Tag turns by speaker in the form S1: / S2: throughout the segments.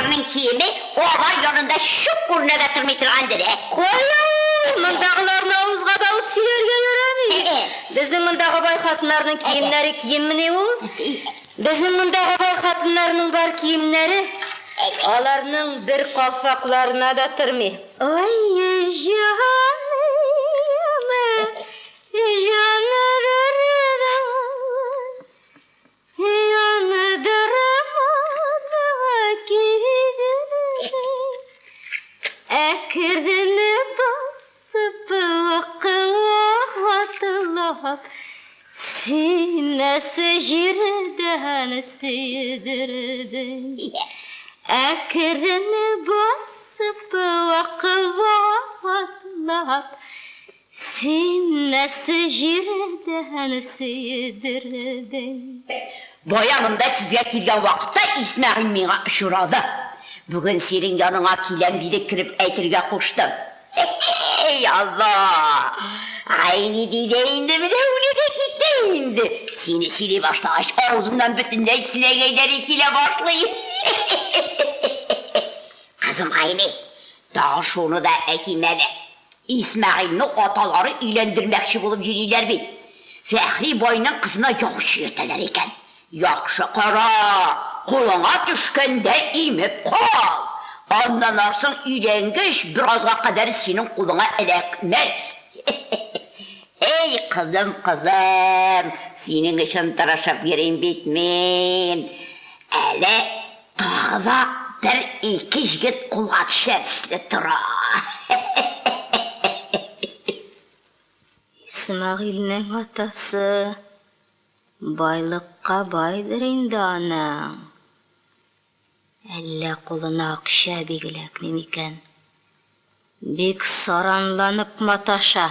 S1: Oğlanlarının kiyimi oğlan yanında şıp urnada tırmıytırgandır.
S2: Koyun, mındağılarını ağızga dalıp silerge göremi. Bizning mındağı bay xatınlarının kiyimleri kiyim ne o? Bizning mındağı bay xatınlarının var kiyimleri. Alarının bir kalfaklarına da tırmı. Ay canım, Ekrini basıp vakıvatılıp sinesi jirden sidirdi. Ekrini basıp vakıvatılıp sinesi jirden sidirdi.
S1: Boyanımda sizge kelgen vaqtda İsmail mena uçuradı. Bugün senin yanına kilem bir de kirip aytırga koştum. Ey Allah! Aynı dideyindi bir de öyle de gideyindi. Seni başlaş ağzından bütünden sinegeyleri kile başlayın. Kızım aynı. Daha şunu da ekimeli. İsmail'in ataları ilendirmekçi bulup yürüyorlar bir. Fahri boyunun kızına yoğuş yırtalar iken. Yakşı kara, koluna düşkende imip kal. Anlanarsın ilengeç birazga kadar senin koluna elekmez. Ey kızım, senin için tıraşıp yerin bitmeyin. Hele dağda bir iki jigit kulaç sersli tıra.
S2: İsmail'nin atası baylıkka baydır indi ana. Elle koluna akşa bigilek mimiken. Bik saranlanıp mataşa.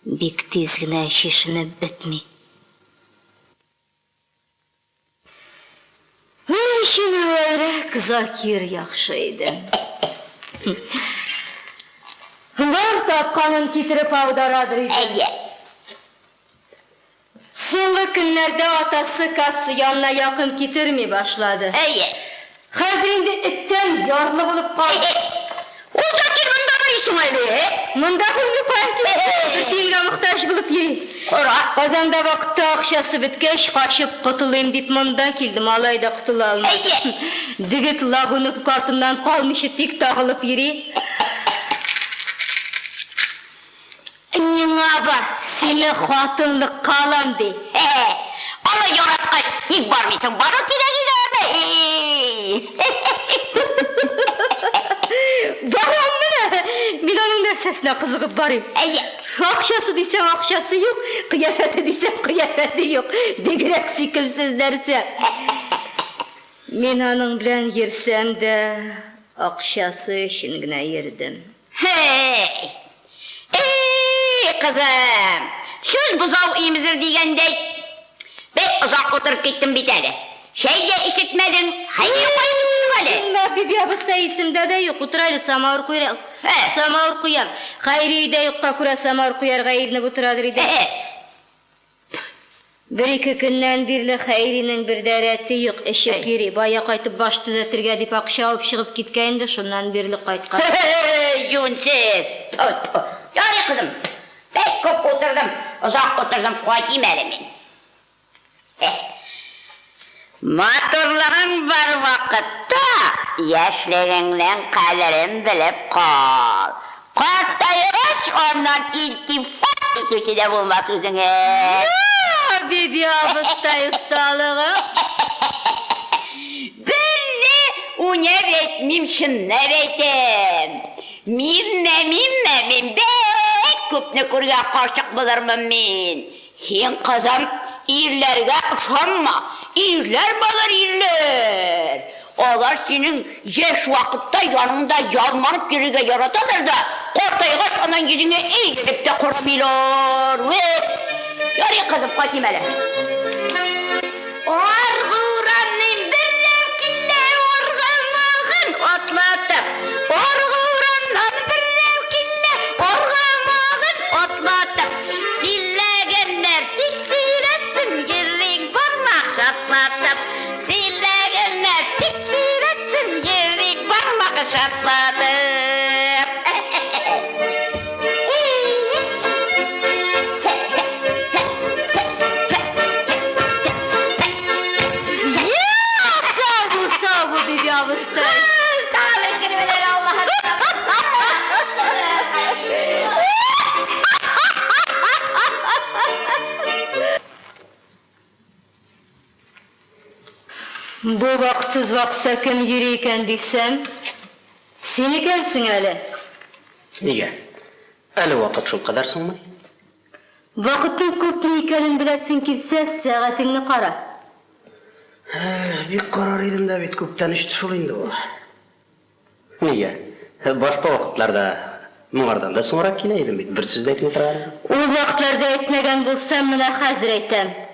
S2: Bik tizgine şişinip bitmi. Ne işini öyle kızakir yakşıydı. Var tapkanın titrip avdaradırıydı. Soğuk günlerde atası kası yanına yakın kitirmi başladı. Hazırında itten yarlı bulup kaldı.
S1: Uzakir mında bir işin öyle.
S2: Mında bunu koydu. Dilge muhtaç bulup yeri. Kazanda vakitte akşası bitkeş kaşıp kutulayım deyip mından kildim alayda kutulalım. Digit lagunu kartımdan kalmışı tik dağılıp yeri. Nina var, seni hatınlık kalam de.
S1: Allah yaratkay, ilk var mısın? Bana gide be.
S2: Baram mı ne? Milan'ın dersesine kızıkıp barayım. Akşası diysem akşası yok, kıyafeti diysem kıyafeti yok. Bigirek sikimsiz derse. Milan'ın bilen yersem de akşası şingine yerdim.
S1: Hey kızım, söz buzav iyimizdir diyende ben uzak oturup gittim bir tane. Şey de işitmedin, haydi koydum hali.
S2: Ben Bibi abısta isimde de yok, oturaylı samavur kuyar. Samavur kuyar. Hayri de yok, kakura samavur kuyar, gayrini buturadır ide. Bir iki günden birli Hayri'nin bir dereti yok, eşip giri. Baya kaytıp baş düzeltirge deyip akşa alıp çıkıp gitkeyin de şundan birli kaytkan.
S1: Junsiz. Yani kızım, pek çok oturdum, uzak oturdum, koyayım elimi. Matırlığın var vakitte, yaşlığınla kaderin bilip kal. Kartayıraş ondan iltifat itucu da bulmak üzere.
S2: Bibi abısta ustalığı.
S1: Ben de o nevetmim şın nevetim. Mimmem bek köpne kurga karşık bulurmam men. Sen kızım irlerge uşanma. İrler balır irler. Olar senin yaş vakitte yanında yalmanıp yürüge yaratıdır da kortayga şanan yüzüne eğilip de kurabilir. Yarı kızım kaçayım hele. Orguranın bir levkille orgamağın otlatıp Orguranın bir levkille orgamağın otlatıp Sillegenler tiksilesin yerin parmak şatlatıp Sillegenler tiksilesin yerin şatladım.
S2: Sağ bu bibi avustay.
S1: Dağılır kelimeler Allah'ım.
S2: Bu vaktsız vakta kim yürüyken desem, sen ekensin hele.
S3: Niye? Ali vakit şu kadar mı?
S2: Vakıtın köp ne ekenin bilesin kimse, saatini kara.
S3: Bir karar edim de bit köpten iş düşürüldü o. Niye? Başka vakitlarda muğardan da sonra kileydim bit. Bir söz de etmey turarım.
S2: O vaktlarda etmegen bulsam mına hazır etem.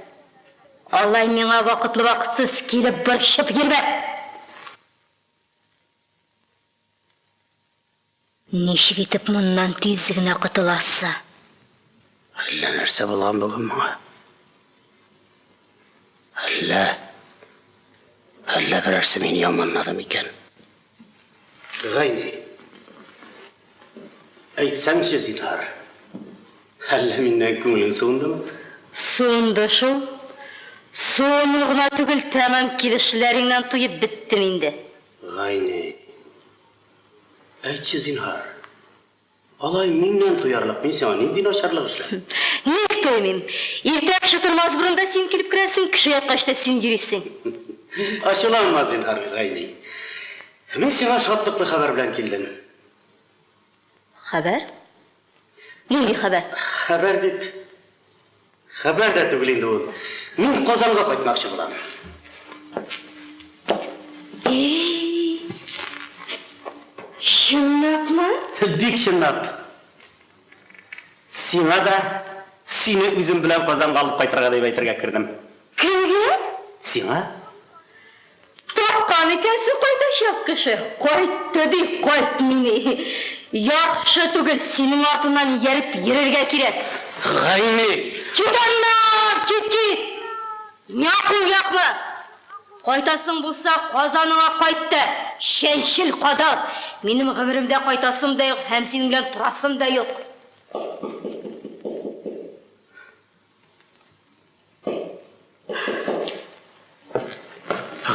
S2: Allah mena vakitli vakitsiz kelip bir şıp girme. Neşik etip bundan tezligine kıtılassa.
S3: Alla nerse bulgan bugün bana. Alla birerse meni yamanladım iken. Gayni. Aytsan şu zinhar. Alla minden köngülün soğundu mu?
S2: Soğundu şu. Soğunluğuna tügül tamam kilişlerinden tuyup bittim indi.
S3: Gayni. Aytşı zinhar. Alay minden duyarlıq, men sana neyden aşarlıq işler?
S2: Nek toymayım. Ertek şıtırmaz burunda sen kilip kiresin, kişi yaklaşta sen yürüysin.
S3: Aşılanma zinhar gayni. Men sana şatlıklı haber bilen keldim.
S2: Haber? Neydi haber?
S3: Haber dip. Haber de tügül endi ol. Men Qozonga qaytmoqchi bo'laman.
S2: Şınnap mı?
S3: Bek shinnap. Sima da seni o'zim bilan Qozonga olib qaytarga deb aytırga kirdim.
S2: Kimge?
S3: Sima?
S2: Tapkan ekensin koyda şapkışı. Koyttu değil, koyt meni. Yaxşı tügül senin ardından yerip yürürge kirek.
S3: Gayni.
S2: Git ondan, git. Yakın yakma. Koytasın bulsa Qozonuna koyttu. Şenşil kodal. Benim ömrümde koytasım da yok, hem senin bilen turasım da yok.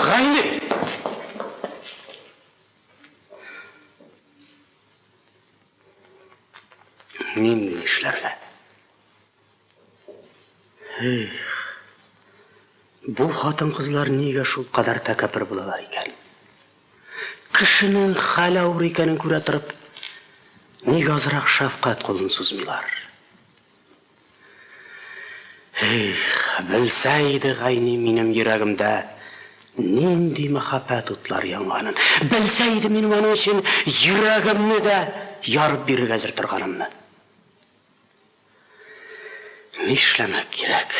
S3: Gayni. Neyden işlerle? Bu xotin qizlar nega shu qadar takabbur bo'lar ekan? Kishining hali o'g'ri ekanini ko'ra turib, nega ozroq shafqat qo'lini so'zmaylar? Bilsaydi g'ayni mening yuragimda nindi muhabbat o'tlar yonganin. Bilsaydi men mana uchun yuragimni da yorib bergazir turganimni. Nishlamak kerak.